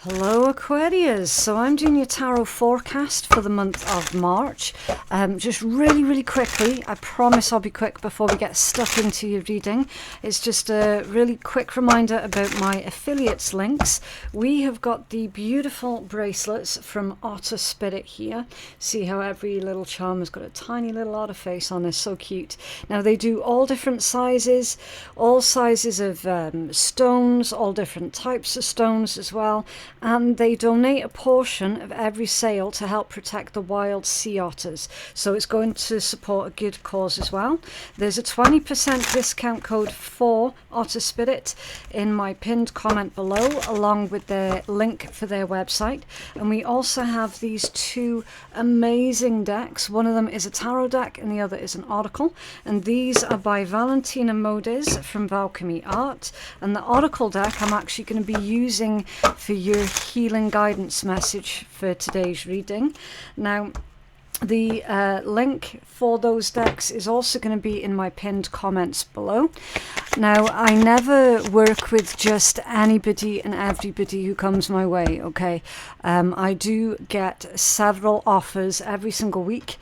Hello Aquarius, so I'm doing your tarot forecast for the month of March. Just really quickly, I promise I'll be quick before we get stuck into your reading. It's just a really quick reminder about my affiliates links. We have got the beautiful bracelets from Otter Spirit here. See how every little charm has got a tiny little otter face on this, so cute. Now they do all different sizes, all sizes of stones, all different types of stones as well. And they donate a portion of every sale to help protect the wild sea otters. So it's going to support a good cause as well. There's a 20% discount code for Otter Spirit in my pinned comment below, along with their link for their website. And we also have these two amazing decks. One of them is a tarot deck and the other is an oracle. And these are by Valentina Modis from Valkyrie Art. And the oracle deck I'm actually going to be using for your healing guidance message for today's reading. Now the link for those decks is also going to be in my pinned comments below. Now, I never work with just anybody and everybody who comes my way, okay? I do get several offers every single week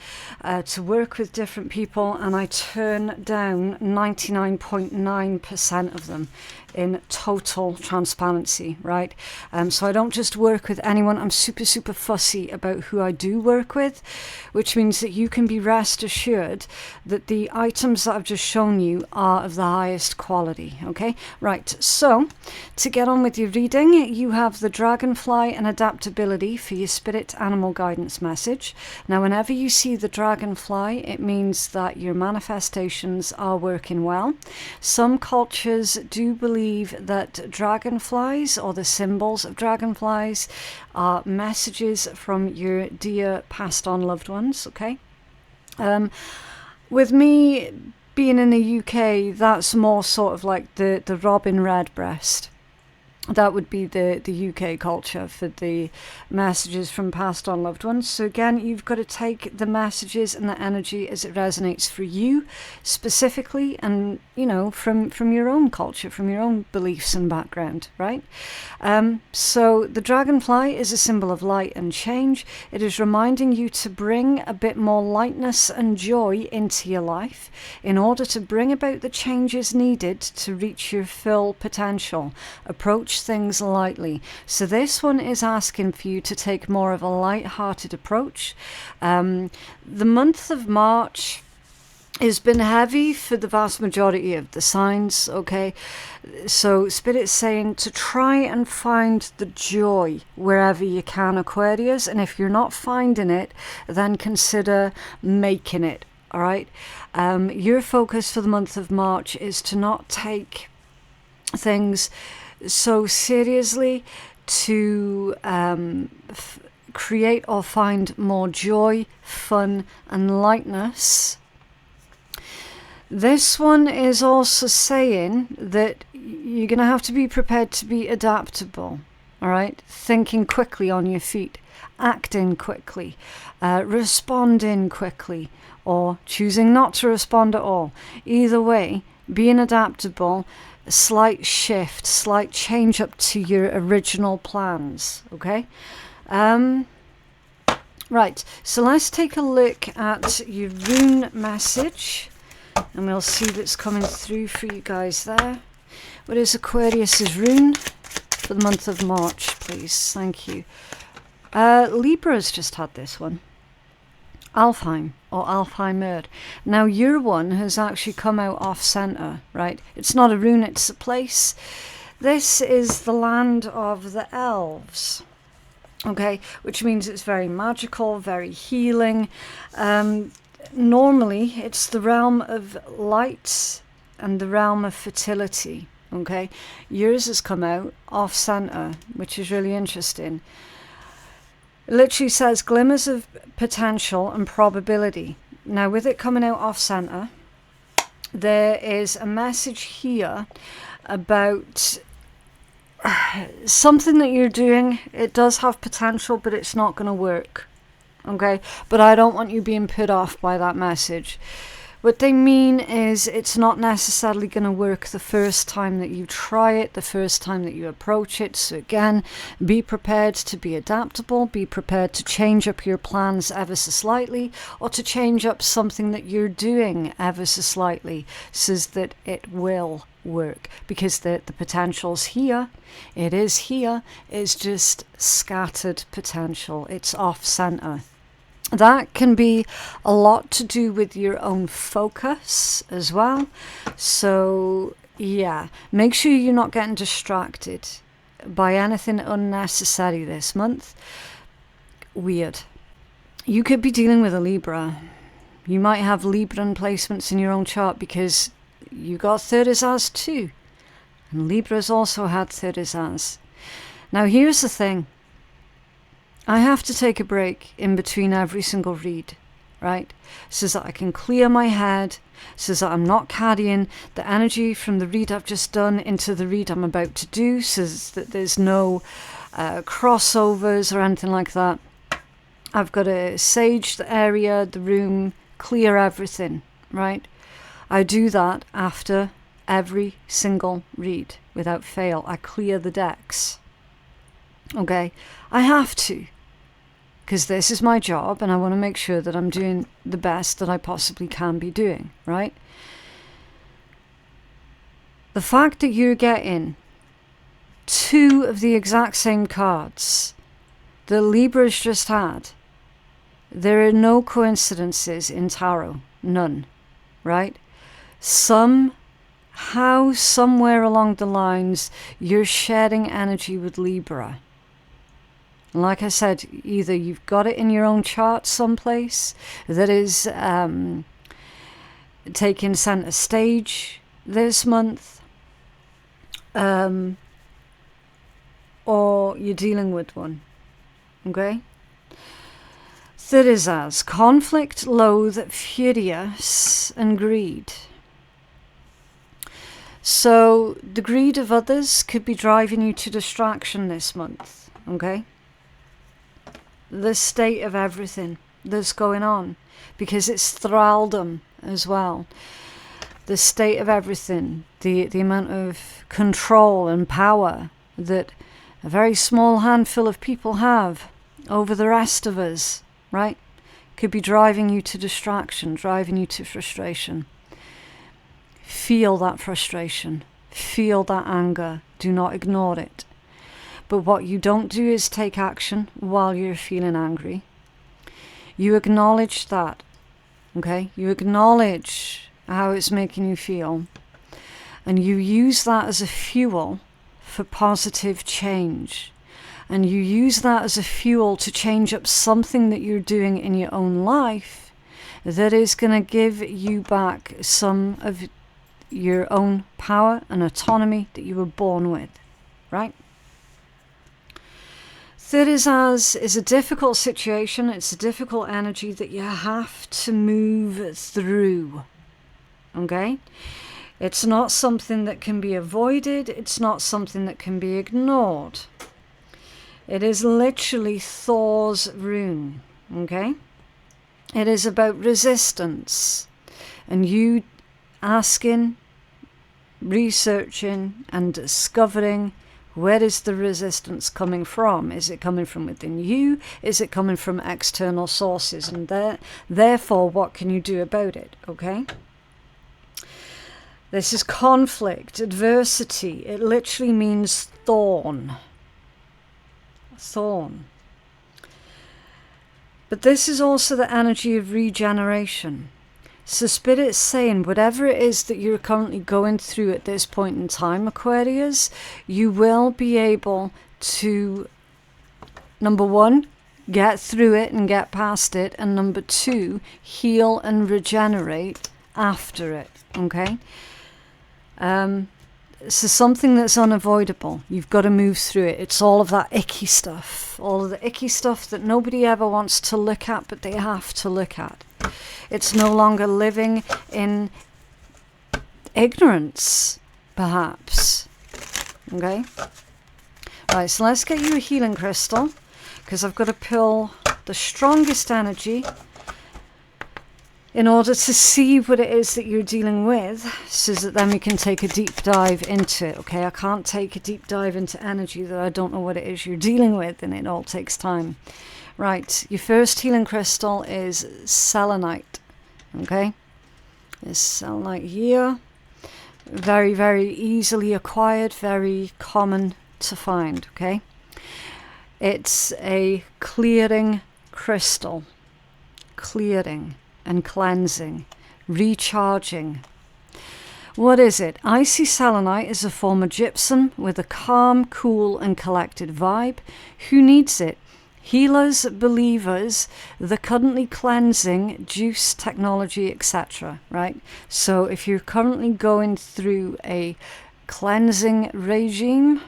to work with different people, and I turn down 99.9% of them in total transparency, right? So I don't just work with anyone. I'm super fussy about who I do work with, which means that you can be rest assured that the items that I've just shown you are of the highest quality, okay? Right, so to get on with your reading, you have the dragonfly and adaptability for your spirit animal guidance message. Now, whenever you see the dragonfly, it means that your manifestations are working well. Some cultures do believe that dragonflies, or the symbols of dragonflies, are messages from your dear passed on loved ones, okay? With me being in the UK, that's more sort of like the robin redbreast. That would be the UK culture for the messages from passed on loved ones. So again, you've got to take the messages and the energy as it resonates for you specifically, and you know, from your own culture, from your own beliefs and background, right? So the dragonfly is a symbol of light and change. It is reminding you to bring a bit more lightness and joy into your life in order to bring about the changes needed to reach your full potential. Approach things lightly. So this one is asking for you to take more of a light-hearted approach. The month of March has been heavy for the vast majority of the signs, okay? So Spirit's saying to try and find the joy wherever you can, Aquarius, and if you're not finding it, then consider making it, all right? Your focus for the month of March is to not take things so seriously, to create or find more joy, fun and lightness. This one is also saying that you're going to have to be prepared to be adaptable, all right? Thinking quickly on your feet, acting quickly, responding quickly, or choosing not to respond at all. Either way, being adaptable, slight shift, slight change up to your original plans, okay? Right, so let's take a look at your rune message, and we'll see what's coming through for you guys there. What is Aquarius's rune for the month of March, please? Thank you. Libra's just had this one. Alfheim or Alfheimer. Now your one has actually come out off center, right? It's not a rune, it's a place. This is the land of the elves, okay, which means it's very magical, very healing. Normally it's the realm of light and the realm of fertility, okay? Yours has come out off center, which is really interesting. It literally says glimmers of potential and probability. Now with it coming out off center, there is a message here about something that you're doing. It does have potential, but it's not going to work, okay? But I don't want you being put off by that message. What they mean is it's not necessarily going to work the first time that you try it, the first time that you approach it. So again, be prepared to be adaptable, be prepared to change up your plans ever so slightly, or to change up something that you're doing ever so slightly so that it will work, because the potential's here. It is here. It's just scattered potential. It's off center. That can be a lot to do with your own focus as well. So yeah, make sure you're not getting distracted by anything unnecessary this month. Weird. You could be dealing with a Libra. You might have Libran placements in your own chart because you got third as too. And Libra's also had third as. Now here's the thing. I have to take a break in between every single read, right? So that I can clear my head, so that I'm not carrying the energy from the read I've just done into the read I'm about to do, so that there's no crossovers or anything like that. I've got to sage the area, the room, clear everything, right? I do that after every single read without fail. I clear the decks. Okay? I have to. Because this is my job and I want to make sure that I'm doing the best that I possibly can be doing, right? The fact that you're getting 2 of the exact same cards that Libra's just had, there are no coincidences in tarot. None, right? Somehow, somewhere along the lines, you're sharing energy with Libra. Like I said, either you've got it in your own chart someplace that is taking center stage this month, or you're dealing with one, okay? Third is as conflict, loathe, furious, and greed. So the greed of others could be driving you to distraction this month, okay? The state of everything that's going on, because it's thraldom as well. The state of everything, the amount of control and power that a very small handful of people have over the rest of us, right? Could be driving you to distraction, driving you to frustration. Feel that frustration. Feel that anger. Do not ignore it. But what you don't do is take action while you're feeling angry. You acknowledge that, okay? You acknowledge how it's making you feel. And you use that as a fuel for positive change. And you use that as a fuel to change up something that you're doing in your own life that is going to give you back some of your own power and autonomy that you were born with, right? Third is a difficult situation. It's a difficult energy that you have to move through, okay? It's not something that can be avoided. It's not something that can be ignored. It is literally Thor's rune, okay? It is about resistance and you asking, researching and discovering where is the resistance coming from? Is it coming from within you? Is it coming from external sources? And therefore, what can you do about it, okay? This is conflict, adversity. It literally means thorn. Thorn. But this is also the energy of regeneration. So Spirit's saying whatever it is that you're currently going through at this point in time, Aquarius, you will be able to, number 1, get through it and get past it, and number 2, heal and regenerate after it, okay? So something that's unavoidable, you've got to move through it. It's all of that icky stuff, all of the icky stuff that nobody ever wants to look at, but they have to look at. It's no longer living in ignorance, perhaps. Okay? Right, so let's get you a healing crystal, because I've got to pull the strongest energy in order to see what it is that you're dealing with, so that then we can take a deep dive into it. Okay, I can't take a deep dive into energy that I don't know what it is you're dealing with, and it all takes time. Right, your first healing crystal is selenite. Okay, there's selenite here. Very, very easily acquired, very common to find. Okay, it's a clearing crystal, clearing and cleansing, recharging. What is it? Icy selenite is a form of gypsum with a calm, cool and collected vibe. Who needs it? Healers, believers, the currently cleansing, juice, technology, etc. Right? So if you're currently going through a cleansing regime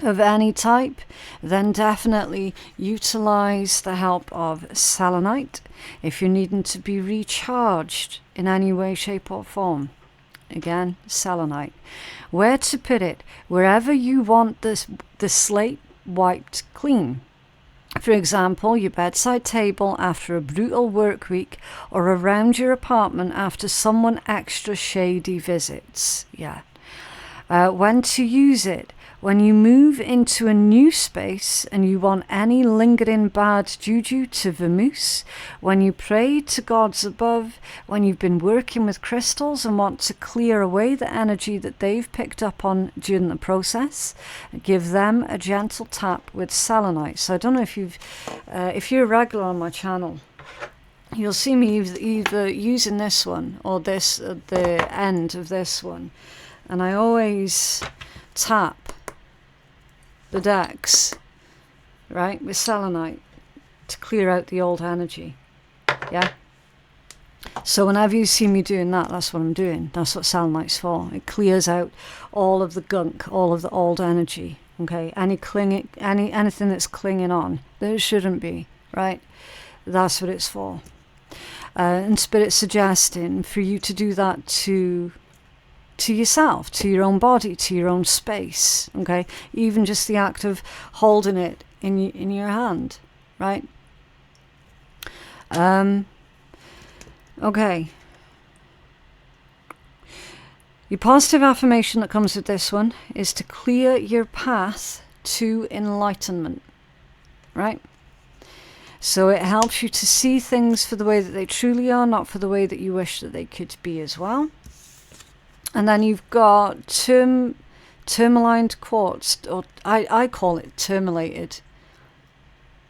of any type, then definitely utilize the help of selenite. If you're needing to be recharged in any way, shape or form, again, selenite. Where to put it? Wherever you want the slate wiped clean. For example, your bedside table after a brutal work week, or around your apartment after someone extra shady visits. Yeah. When to use it? When you move into a new space and you want any lingering bad juju to vamoose, when you pray to gods above, when you've been working with crystals and want to clear away the energy that they've picked up on during the process, give them a gentle tap with selenite. So I don't know if if you're a regular on my channel, you'll see me either using this one or this at the end of this one, and I always tap the decks, right, with selenite to clear out the old energy. Yeah. So whenever you see me doing that, that's what I'm doing. That's what selenite's for. It clears out all of the gunk, all of the old energy. Okay, anything that's clinging on that it shouldn't be. Right. That's what it's for. And Spirit's suggesting for you to do that to yourself, to your own body, to your own space. Okay, even just the act of holding it in your hand, right? Okay. Your positive affirmation that comes with this one is to clear your path to enlightenment, right? So it helps you to see things for the way that they truly are, not for the way that you wish that they could be as well. And then you've got tourmalined quartz, or I call it tourmalated.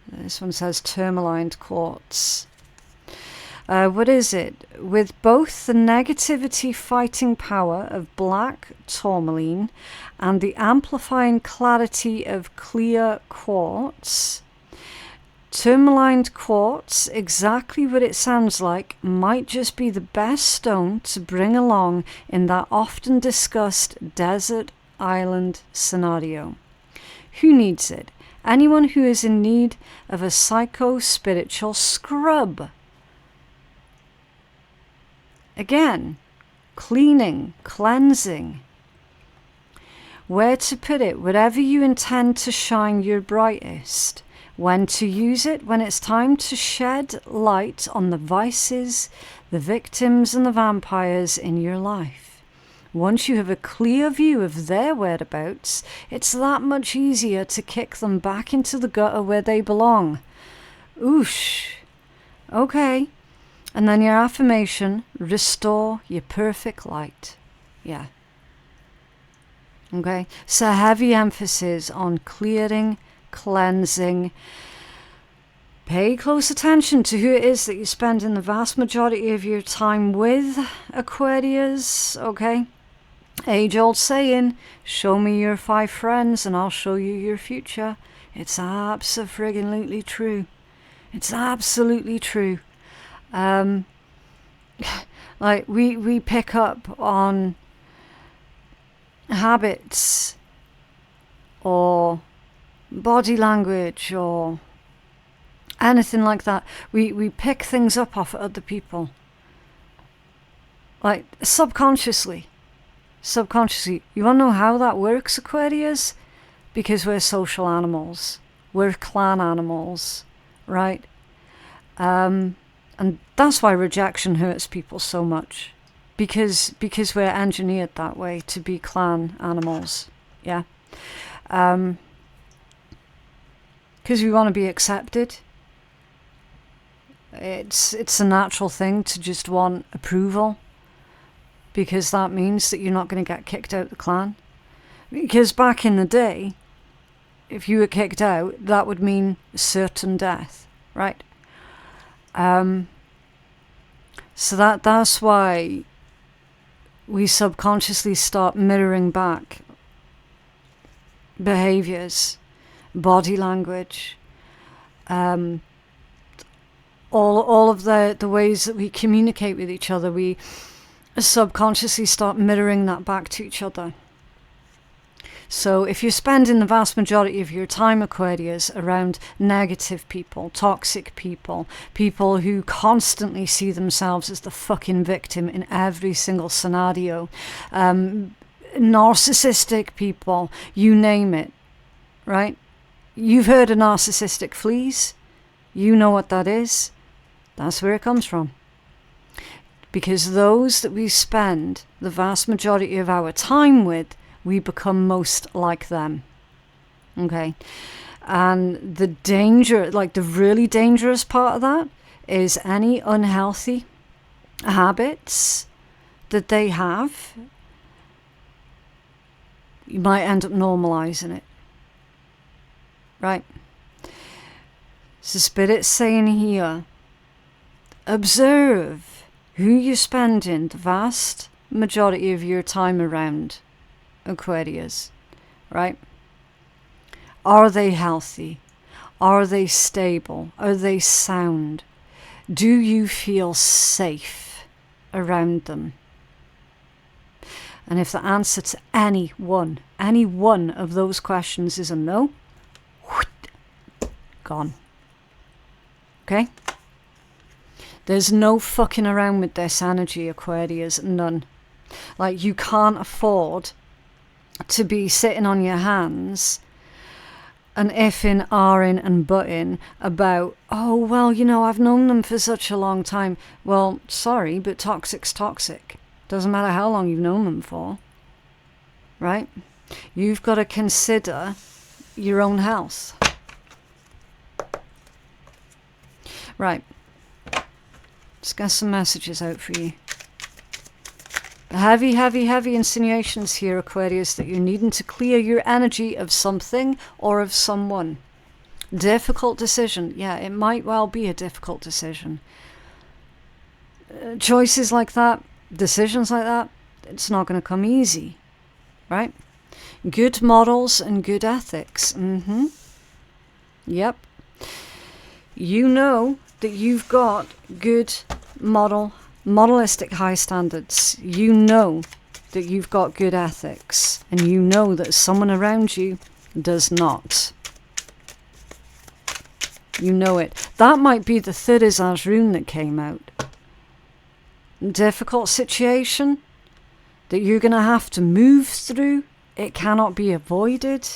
This one says tourmalined quartz. What is it? With both the negativity fighting power of black tourmaline and the amplifying clarity of clear quartz, tourmalined quartz, exactly what it sounds like, might just be the best stone to bring along in that often discussed desert island scenario. Who needs it? Anyone who is in need of a psycho-spiritual scrub. Again, cleaning, cleansing. Where to put it? Wherever you intend to shine your brightest. When to use it? When it's time to shed light on the vices, the victims and the vampires in your life. Once you have a clear view of their whereabouts, it's that much easier to kick them back into the gutter where they belong. Oosh. Okay. And then your affirmation, restore your perfect light. Yeah. Okay. So heavy emphasis on clearing, cleansing. Pay close attention to who it is that you're spending the vast majority of your time with, Aquarius, okay? Age-old saying, show me your 5 friends and I'll show you your future. It's abso-friggin-lutely true. It's absolutely true. Like, we pick up on habits or body language or anything like that. We pick things up off of other people, like subconsciously. You want to know how that works, Aquarius? Because we're social animals, we're clan animals, right? And that's why rejection hurts people so much. Because we're engineered that way to be clan animals. Yeah. Because we want to be accepted. It's a natural thing to just want approval. Because that means that you're not going to get kicked out of the clan. Because back in the day, if you were kicked out, that would mean certain death, right? So that's why we subconsciously start mirroring back behaviors, body language, all of the ways that we communicate with each other. We subconsciously start mirroring that back to each other. So if you're spending the vast majority of your time, Aquarius, around negative people, toxic people, people who constantly see themselves as the fucking victim in every single scenario, narcissistic people, you name it, right? You've heard of narcissistic fleas. You know what that is. That's where it comes from. Because those that we spend the vast majority of our time with, we become most like them. Okay. And the danger, like the really dangerous part of that, is any unhealthy habits that they have, you might end up normalizing it. Right? So Spirit's saying here, observe who you're spending the vast majority of your time around, Aquarius, right? Are they healthy? Are they stable? Are they sound? Do you feel safe around them? And if the answer to any one of those questions is a no, gone. Okay? There's no fucking around with this energy, Aquarius, none. Like, you can't afford to be sitting on your hands and effing, ahhing and butting about, oh, well, you know, I've known them for such a long time. Well, sorry, but toxic's toxic. Doesn't matter how long you've known them for. Right? You've got to consider your own health. Right. Let's get some messages out for you. Heavy, heavy, heavy insinuations here, Aquarius, that you're needing to clear your energy of something or of someone. Difficult decision. Yeah, it might well be a difficult decision. Choices like that, decisions like that, it's not going to come easy, right? Good morals and good ethics. Yep. You know that you've got good moralistic high standards. You know that you've got good ethics, and you know that someone around you does not. You know it. That might be the third Rune that came out. Difficult situation that you're going to have to move through. It cannot be avoided.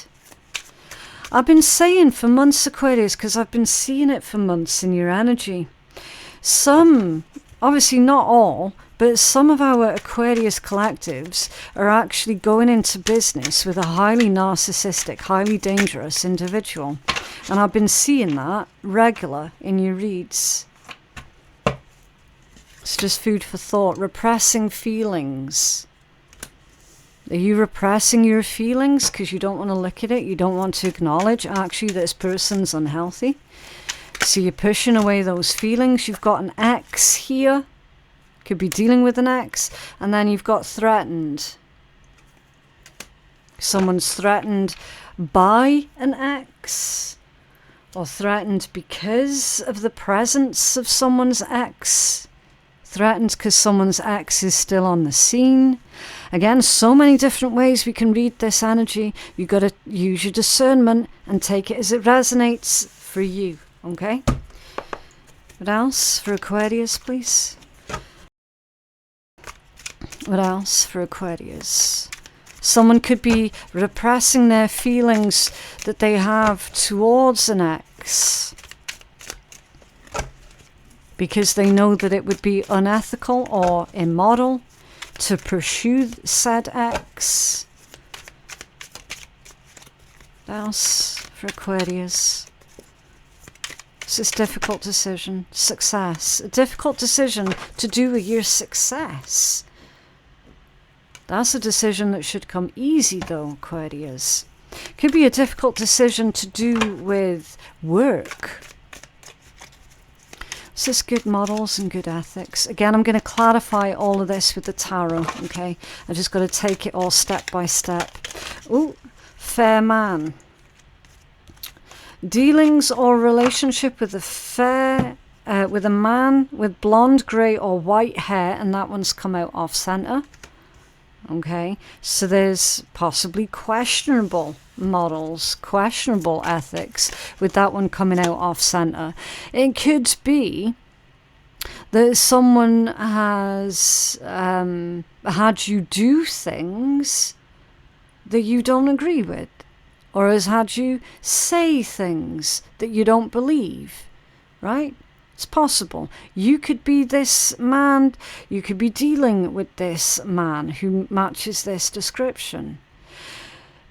I've been saying for months, Aquarius, because I've been seeing it for months in your energy. Some, obviously not all, but some of our Aquarius collectives are actually going into business with a highly narcissistic, highly dangerous individual. And I've been seeing that regular in your reads. It's just food for thought. Repressing feelings. Are you repressing your feelings because you don't want to look at it? You don't want to acknowledge, actually, this person's unhealthy? So you're pushing away those feelings. You've got an ex here. Could be dealing with an ex. And then you've got threatened. Someone's threatened by an ex. Or threatened because of the presence of someone's ex. Threatened because someone's ex is still on the scene. Again, so many different ways we can read this energy. You've got to use your discernment and take it as it resonates for you. Okay? What else for Aquarius, please? What else for Aquarius? Someone could be repressing their feelings that they have towards an ex. because they know that it would be unethical or immoral to pursue said ex. What else for Aquarius? It's this difficult decision. Success. A difficult decision to do with your success. That's a decision that should come easy though, Aquarius. Could be a difficult decision to do with work. Is this good morals and good ethics? Again, I'm going to clarify all of this with the tarot, okay? I've just got to take it all step by step. Ooh, fair man. Dealings or relationship with with a man with blonde, grey or white hair, and that one's come out off centre. Okay, so there's possibly questionable morals, questionable ethics with that one coming out off centre. It could be that someone has had you do things that you don't agree with, or has had you say things that you don't believe, right? It's possible. You could be this man, you could be dealing with this man who matches this description.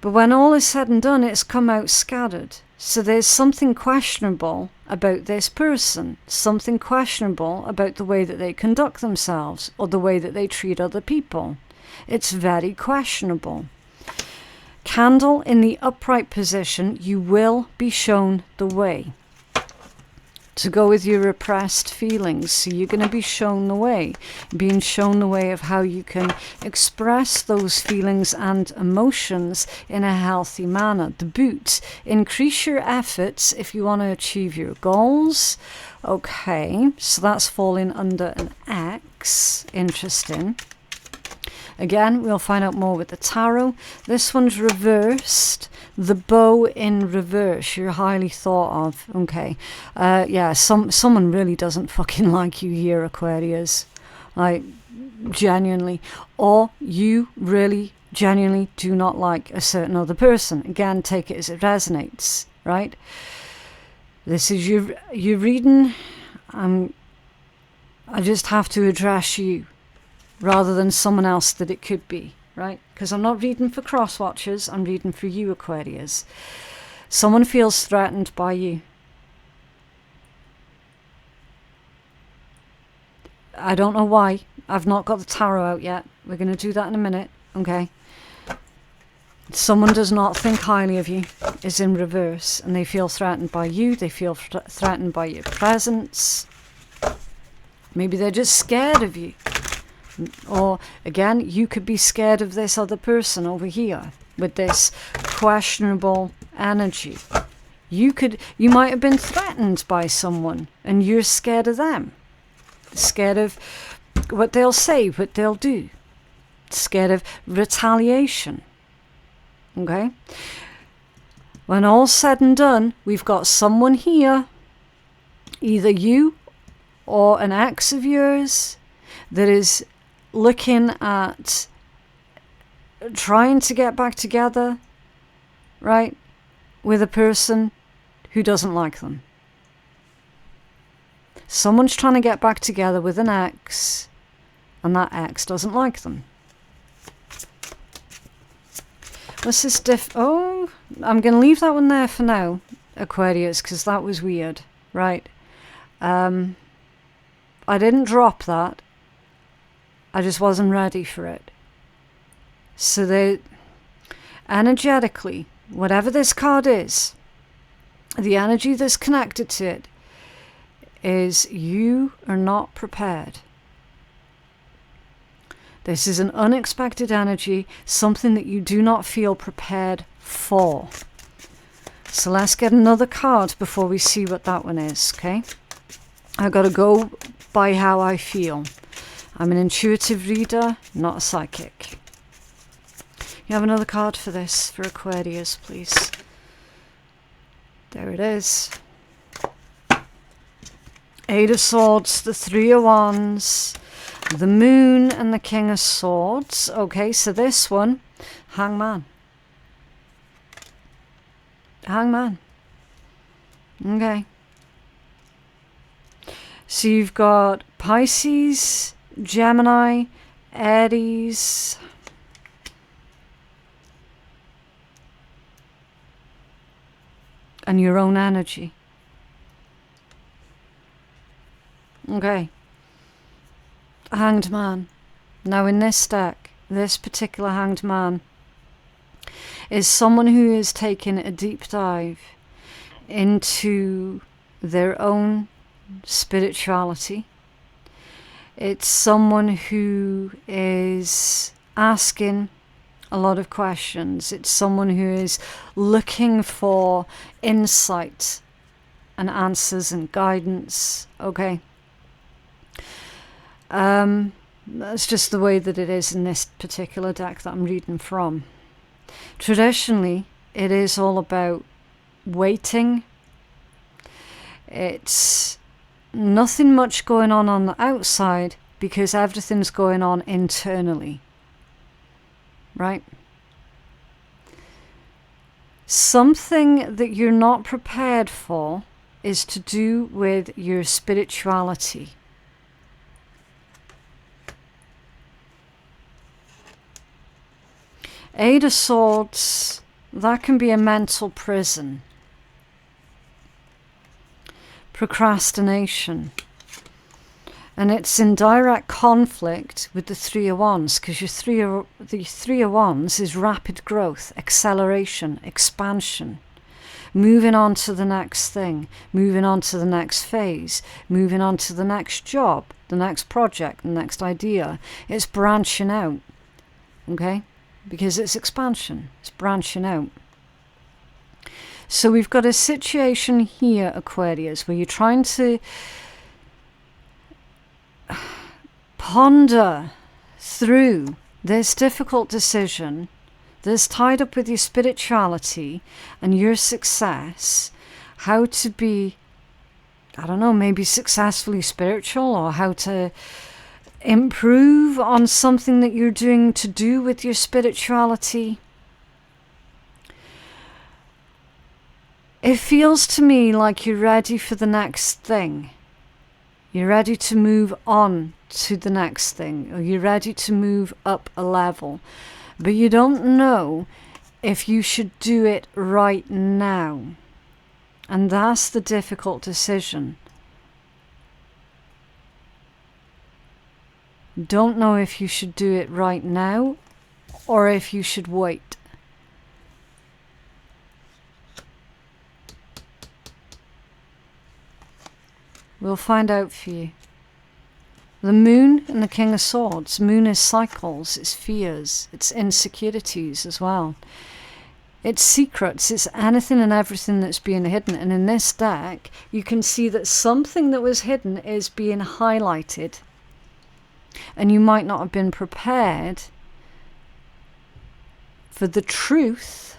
But when all is said and done, it's come out scattered. So there's something questionable about this person, something questionable about the way that they conduct themselves or the way that they treat other people. It's very questionable. Candle in the upright position, you will be shown the way. To go with your repressed feelings. So you're going to be shown the way. Being shown the way of how you can express those feelings and emotions in a healthy manner. The boot. Increase your efforts if you want to achieve your goals. Okay, so that's falling under an X. Interesting. Again, we'll find out more with the tarot. This one's reversed. The bow in reverse. You're highly thought of. Okay. Yeah, someone really doesn't fucking like you here, Aquarius. Like, genuinely. Or you really, genuinely do not like a certain other person. Again, take it as it resonates, right? This is your reading. I just have to address you rather than someone else that it could be, right? Because I'm not reading for cross-watchers, I'm reading for you, Aquarius. Someone feels threatened by you. I don't know why. I've not got the tarot out yet. We're going to do that in a minute, okay? Someone does not think highly of you, is in reverse, and they feel threatened by you, they feel threatened by your presence. Maybe they're just scared of you. Or, again, you could be scared of this other person over here with this questionable energy. You might have been threatened by someone and you're scared of them. Scared of what they'll say, what they'll do. Scared of retaliation. Okay? When all's said and done, we've got someone here, either you or an ex of yours, that is looking at trying to get back together, right, with a person who doesn't like them. Someone's trying to get back together with an ex, and that ex doesn't like them. What's this oh, I'm going to leave that one there for now, Aquarius, because that was weird, right? I didn't drop that. I just wasn't ready for it. So they, energetically, whatever this card is, the energy that's connected to it is you are not prepared. This is an unexpected energy, something that you do not feel prepared for. So let's get another card before we see what that one is, okay? I've got to go by how I feel. I'm an intuitive reader, not a psychic. You have another card for this, for Aquarius, please. There it is. Eight of Swords, the Three of Wands, the Moon and the King of Swords. Okay, so this one, Hangman. Hangman. Okay. So you've got Pisces, Gemini, Aries, and your own energy. Okay. Hanged Man. Now in this deck, this particular Hanged Man is someone who is taking a deep dive into their own spirituality. It's someone who is asking a lot of questions. It's someone who is looking for insight and answers and guidance. Okay. That's just the way that it is in this particular deck that I'm reading from. Traditionally, it is all about waiting. It's nothing much going on the outside because everything's going on internally. Right? Something that you're not prepared for is to do with your spirituality. Eight of Swords, that can be a mental prison. Procrastination. And it's in direct conflict with the Three of Wands, because the Three of Wands is rapid growth, acceleration, expansion. Moving on to the next thing, moving on to the next phase, moving on to the next job, the next project, the next idea. It's branching out, okay? Because it's expansion, it's branching out. So we've got a situation here, Aquarius, where you're trying to ponder through this difficult decision that's tied up with your spirituality and your success, how to be, I don't know, maybe successfully spiritual, or how to improve on something that you're doing to do with your spirituality. It feels to me like you're ready for the next thing. You're ready to move on to the next thing, or you're ready to move up a level. But you don't know if you should do it right now. And that's the difficult decision. Don't know if you should do it right now or if you should wait. We'll find out for you. The Moon and the King of Swords. Moon is cycles, it's fears, it's insecurities as well. It's secrets, it's anything and everything that's being hidden. And in this deck, you can see that something that was hidden is being highlighted. And you might not have been prepared for the truth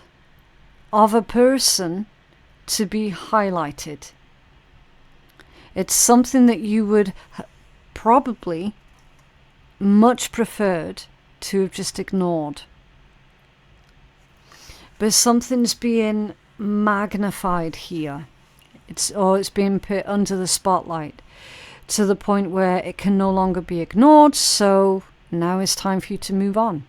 of a person to be highlighted. It's something that you would probably much preferred to have just ignored. But something's being magnified here. It's being put under the spotlight to the point where it can no longer be ignored, so now it's time for you to move on.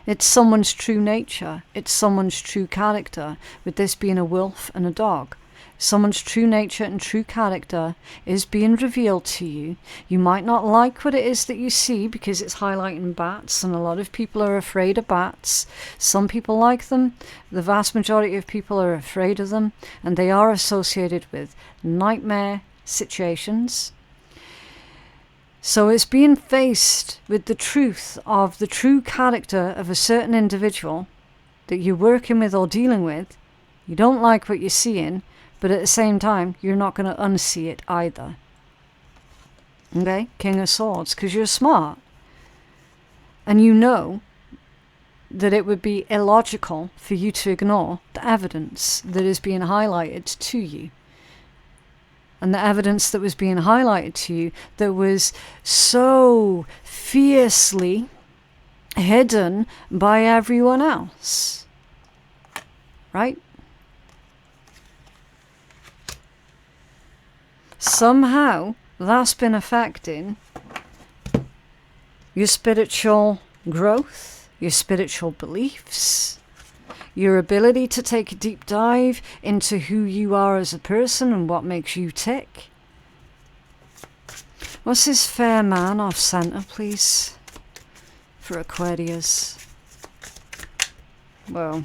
It's someone's true nature. It's someone's true character, with this being a wolf and a dog. Someone's true nature and true character is being revealed to you. You might not like what it is that you see because it's highlighting bats, and a lot of people are afraid of bats. Some people like them. The vast majority of people are afraid of them, and they are associated with nightmare situations. So it's being faced with the truth of the true character of a certain individual that you're working with or dealing with. You don't like what you're seeing, but at the same time, you're not going to unsee it either. Okay? King of Swords, because you're smart. And you know that it would be illogical for you to ignore the evidence that is being highlighted to you. And the evidence that was being highlighted to you that was so fiercely hidden by everyone else. Right? Somehow that's been affecting your spiritual growth, your spiritual beliefs, your ability to take a deep dive into who you are as a person and what makes you tick. What's this fair man off center, please, for Aquarius? Well,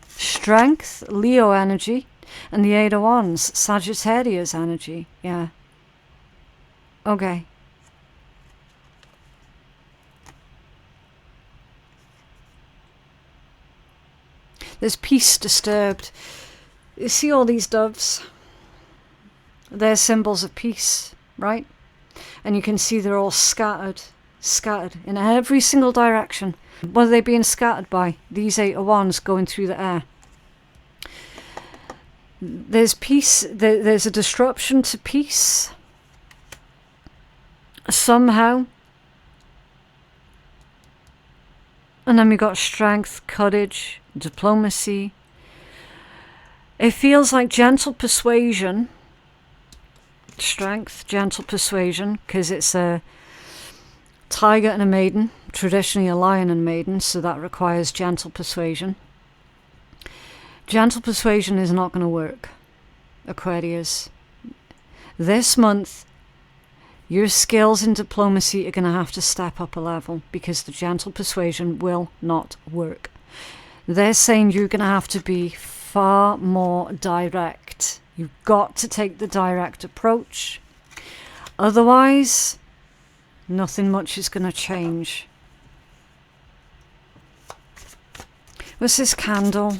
strength, Leo energy, and the Eight of Wands, Sagittarius energy. Yeah. Okay. There's peace disturbed. You see all these doves? They're symbols of peace, right? And you can see they're all scattered in every single direction. What are they being scattered by? These Eight of Wands going through the air. There's peace, there's a disruption to peace. Somehow. And then we got strength, courage, diplomacy. It feels like gentle persuasion. Strength, gentle persuasion, because it's a tiger and a maiden, traditionally a lion and maiden, so that requires gentle persuasion. Gentle persuasion is not going to work, Aquarius. This month, your skills in diplomacy are going to have to step up a level because the gentle persuasion will not work. They're saying you're going to have to be far more direct. You've got to take the direct approach. Otherwise, nothing much is going to change. What's this candle?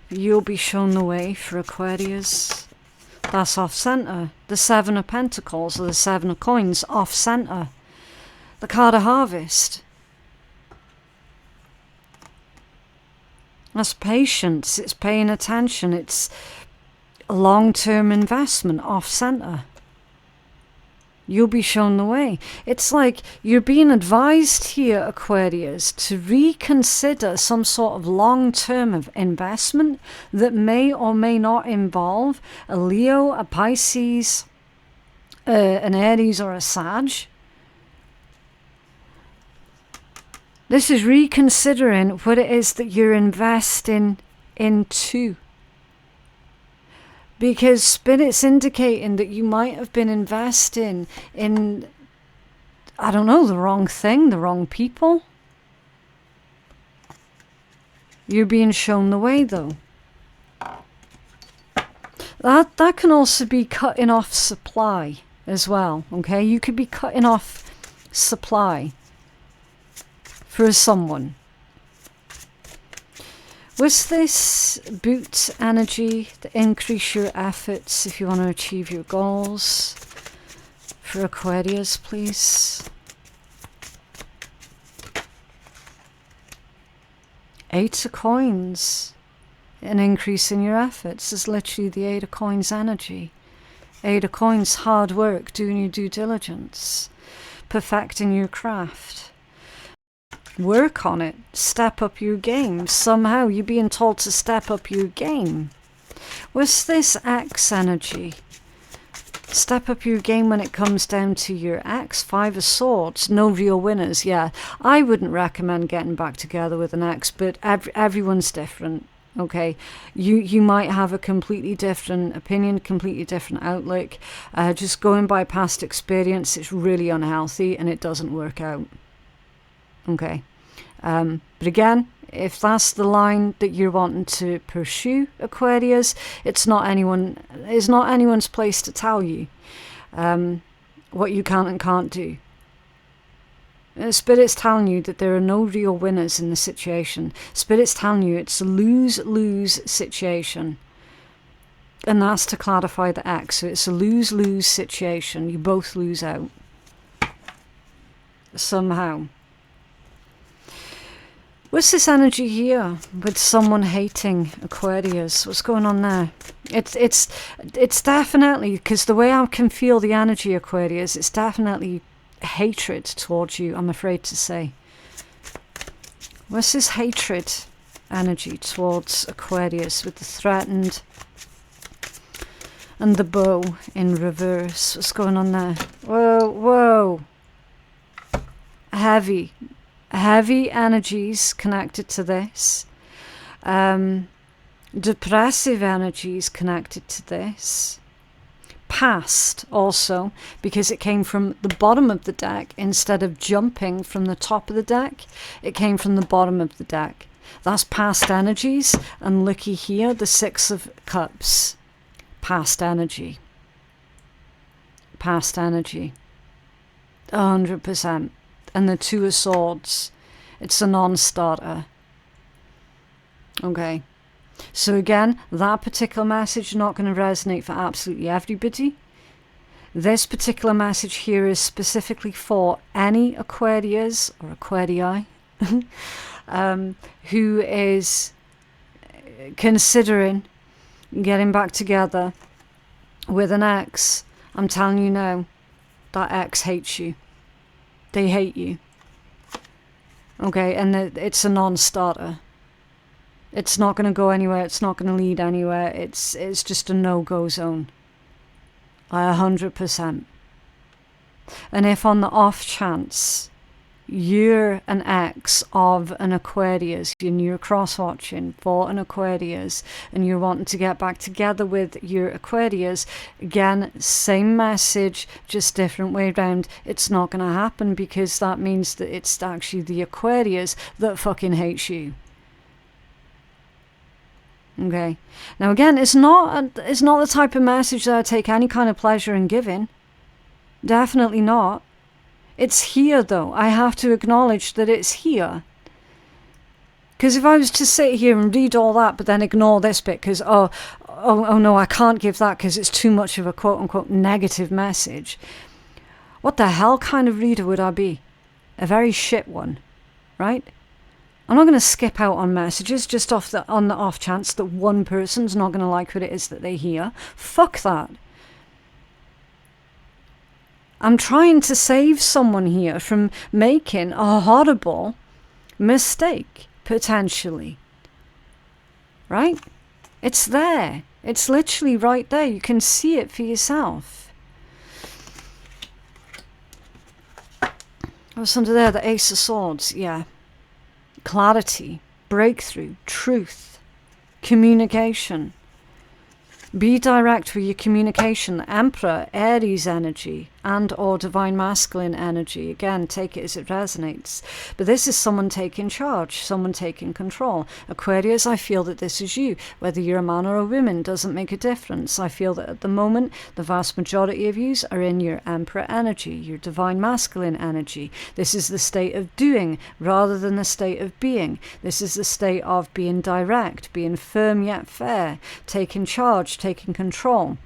You'll be shown the way for Aquarius. That's off center. The Seven of Pentacles or the Seven of Coins off center. The card of Harvest. That's patience. It's paying attention. It's a long-term investment off center. You'll be shown the way. It's like you're being advised here, Aquarius, to reconsider some sort of long-term of investment that may or may not involve a Leo, a Pisces, an Aries or a Sag. This is reconsidering what it is that you're investing into. Because Spirit's indicating that you might have been investing in, I don't know, the wrong thing, the wrong people. You're being shown the way, though. That can also be cutting off supply as well, okay? You could be cutting off supply for someone. Was this boot energy to increase your efforts if you want to achieve your goals? For Aquarius, please. Eight of Coins. An increase in your efforts is literally the Eight of Coins energy. Eight of Coins, hard work, doing your due diligence, perfecting your craft. Work on it. Step up your game. Somehow you're being told to step up your game. What's this X energy? Step up your game when it comes down to your ex. Five of Swords. No real winners. Yeah, I wouldn't recommend getting back together with an ex, but everyone's different. Okay, you might have a completely different opinion, completely different outlook. Just going by past experience, it's really unhealthy and it doesn't work out. Okay, but again, if that's the line that you're wanting to pursue, Aquarius, it's not anyone's place to tell you what you can and can't do. Spirit's telling you that there are no real winners in the situation. Spirit's telling you it's a lose-lose situation. And that's to clarify the X. So it's a lose-lose situation. You both lose out. Somehow. What's this energy here with someone hating Aquarius? What's going on there? It's definitely, because the way I can feel the energy, Aquarius, it's definitely hatred towards you, I'm afraid to say. What's this hatred energy towards Aquarius with the threatened And the bow in reverse. What's going on there? Whoa, whoa. Heavy energies connected to this. Depressive energies connected to this. Past also, because it came from the bottom of the deck instead of jumping from the top of the deck. It came from the bottom of the deck. That's past energies. And looky here, the Six of Cups. Past energy. Past energy. 100%. And the Two of Swords. It's a non-starter. Okay. So again, that particular message is not going to resonate for absolutely everybody. This particular message here is specifically for any Aquarius or Aquarii who is considering getting back together with an ex. I'm telling you now, that ex hates you. They hate you. Okay, and it's a non-starter. It's not going to go anywhere. It's not going to lead anywhere. It's just a no-go zone. 100%. And if on the off chance you're an ex of an Aquarius and you're cross-watching for an Aquarius and you're wanting to get back together with your Aquarius, again, same message, just different way around. It's not going to happen because that means that it's actually the Aquarius that fucking hates you. Okay. Now again, it's not the type of message that I take any kind of pleasure in giving. Definitely not. It's here though. I have to acknowledge that it's here. Because if I was to sit here and read all that but then ignore this bit because oh no, I can't give that because it's too much of a quote-unquote negative message, what the hell kind of reader would I be? A very shit one, right? I'm not going to skip out on messages just on the off chance that one person's not going to like what it is that they hear. Fuck that. I'm trying to save someone here from making a horrible mistake, potentially. Right? It's there. It's literally right there. You can see it for yourself. What's under there? The Ace of Swords. Yeah. Clarity, breakthrough, truth, communication. Be direct with your communication. Emperor, Aries energy, and or divine masculine energy. Again, take it as it resonates. But this is someone taking charge, someone taking control. Aquarius, I feel that this is you. Whether you're a man or a woman doesn't make a difference. I feel that at the moment, the vast majority of yous are in your Emperor energy, your divine masculine energy. This is the state of doing rather than the state of being. This is the state of being direct, being firm yet fair, taking charge, taking control.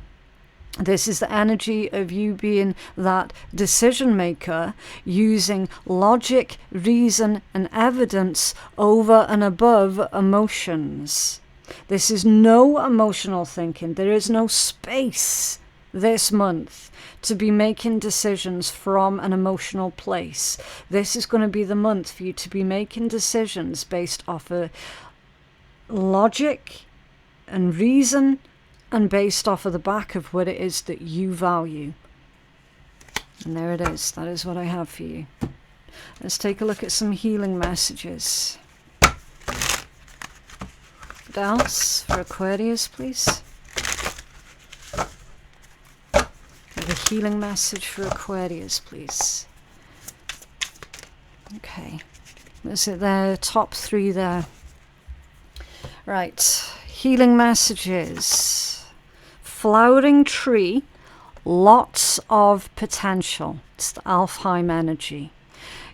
This is the energy of you being that decision maker, using logic, reason, and evidence over and above emotions. This is no emotional thinking. There is no space this month to be making decisions from an emotional place. This is going to be the month for you to be making decisions based off of logic and reason, and based off of the back of what it is that you value. And there it is. That is what I have for you. Let's take a look at some healing messages. What else for Aquarius, please? The healing message for Aquarius, please. Okay. Is it there? Top three there. Right. Healing messages. Flowering tree, lots of potential. It's the Alfheim energy.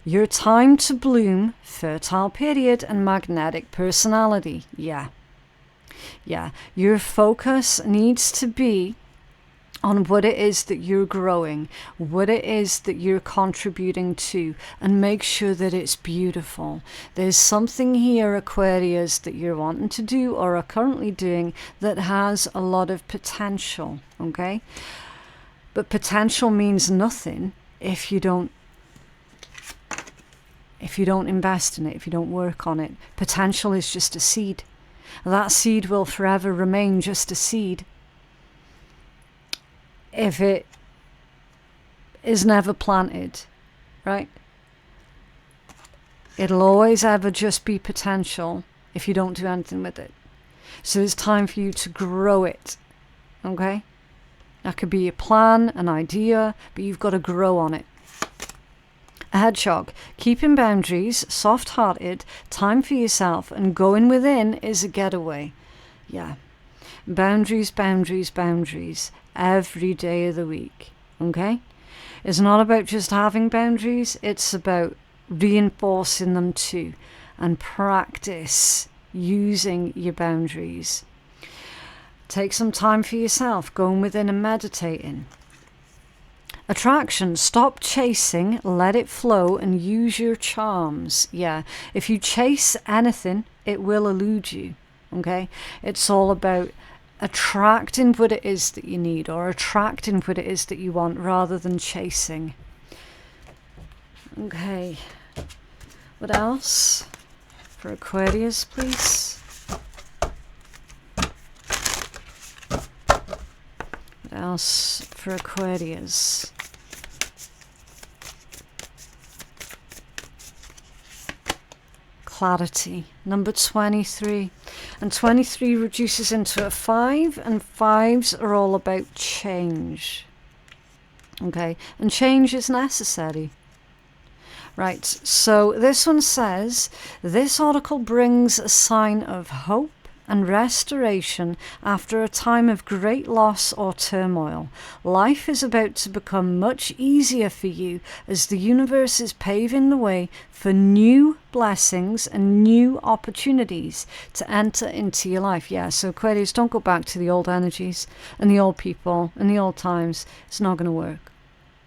Your time to bloom, fertile period, and magnetic personality. Yeah. Your focus needs to be on what it is that you're growing, what it is that you're contributing to, and make sure that it's beautiful. There's something here, Aquarius, that you're wanting to do or are currently doing that has a lot of potential, okay? But potential means nothing if you don't invest in it, if you don't work on it. Potential is just a seed. That seed will forever remain just a seed. if it is never planted, right? It'll always ever just be potential if you don't do anything with it. So it's time for you to grow it, okay? That could be a plan, an idea, but you've got to grow on it. A hedgehog, keeping boundaries, soft-hearted, time for yourself, and going within is a getaway. Yeah. Boundaries, boundaries, boundaries, every day of the week, okay? It's not about just having boundaries, it's about reinforcing them too, and practice using your boundaries. Take some time for yourself, going within and meditating. Attraction, stop chasing, let it flow, and use your charms. Yeah, if you chase anything, it will elude you, okay? It's all about attracting what it is that you need, or attracting what it is that you want, rather than chasing. Okay. What else? For Aquarius, please. What else for Aquarius? Clarity. Number 23. And 23 reduces into a 5, and 5s are all about change. Okay, and change is necessary. Right, so this one says, this article brings a sign of hope and restoration after a time of great loss or turmoil. Life is about to become much easier for you as the universe is paving the way for new blessings and new opportunities to enter into your life. Yeah, so Aquarius, don't go back to the old energies and the old people and the old times. It's not going to work,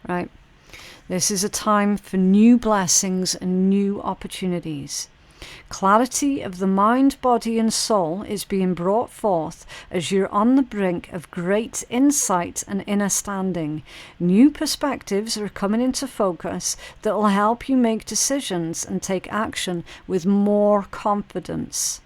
right? This is a time for new blessings and new opportunities. Clarity of the mind, body and soul is being brought forth as you're on the brink of great insight and inner standing. New perspectives are coming into focus that will help you make decisions and take action with more confidence.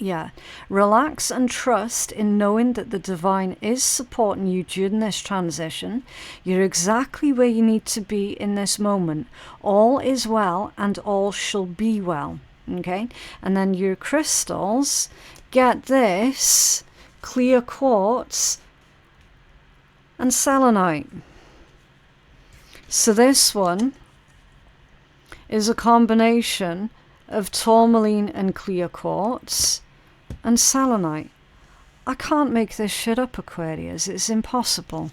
Yeah, relax and trust in knowing that the divine is supporting you during this transition. You're exactly where you need to be in this moment. All is well and all shall be well. Okay, and then your crystals, get this, clear quartz and selenite. So this one is a combination of tourmaline and clear quartz and selenite. I can't make this shit up, Aquarius. It's impossible.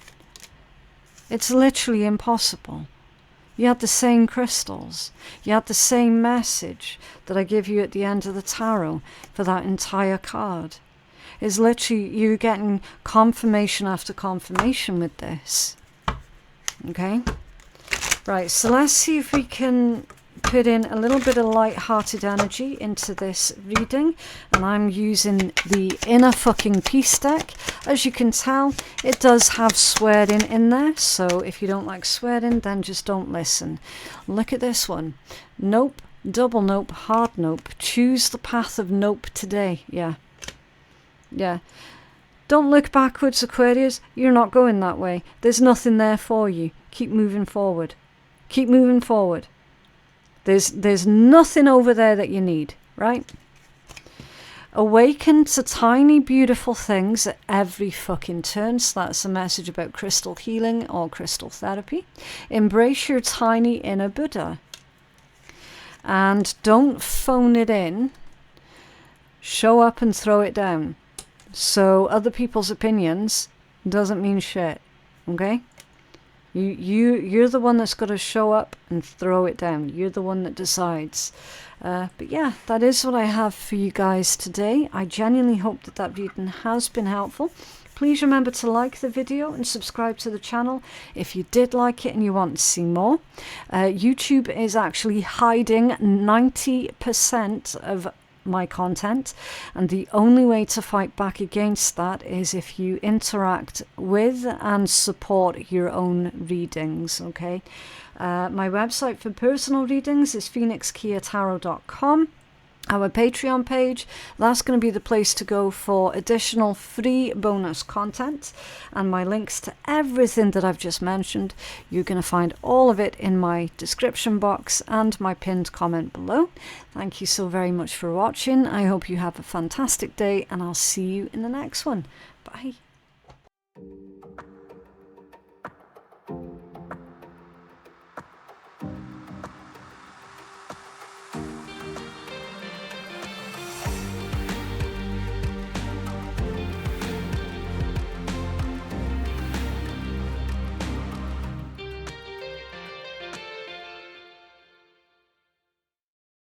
It's literally impossible. You had the same crystals. You had the same message that I give you at the end of the tarot for that entire card. It's literally, you're getting confirmation after confirmation with this. Okay? Right, so let's see if we can put in a little bit of light-hearted energy into this reading, and I'm using the Inner Fucking Peace deck. As you can tell, it does have swearing in there, so if you don't like swearing, then just don't listen. Look at this one. Nope, double nope, hard nope. Choose the path of nope today. Yeah. Don't look backwards, Aquarius. You're not going that way. There's nothing there for you. Keep moving forward. Keep moving forward. There's nothing over there that you need, right? Awaken to tiny, beautiful things at every fucking turn. So that's a message about crystal healing or crystal therapy. Embrace your tiny inner Buddha. And don't phone it in. Show up and throw it down. So other people's opinions doesn't mean shit, okay? You're the one that's got to show up and throw it down. You're the one that decides. But yeah, that is what I have for you guys today. I genuinely hope that that reading has been helpful. Please remember to like the video and subscribe to the channel if you did like it and you want to see more. YouTube is actually hiding 90% of my content, and the only way to fight back against that is if you interact with and support your own readings. Okay, my website for personal readings is phoenixkeyatarot.com. our Patreon page. That's going to be the place to go for additional free bonus content, and my links to everything that I've just mentioned, you're going to find all of it in my description box and my pinned comment below. Thank you so very much for watching. I hope you have a fantastic day, and I'll see you in the next one. Bye.